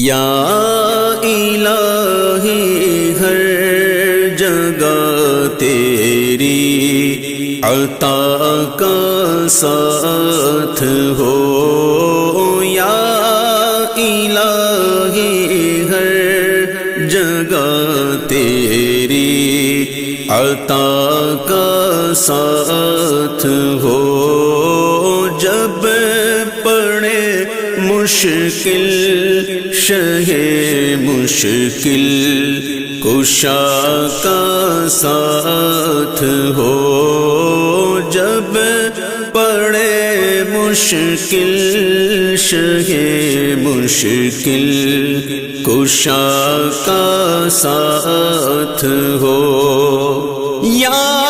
یا الہی ہر جگہ تیری عطا کا ساتھ ہو، یا الہی ہر جگہ تیری عطا کا ساتھ ہو، جب پڑے مشکل شہ مشکل کشا کا ساتھ ہو، جب پڑے مشکل شہ مشکل کشا کا ساتھ ہو، یا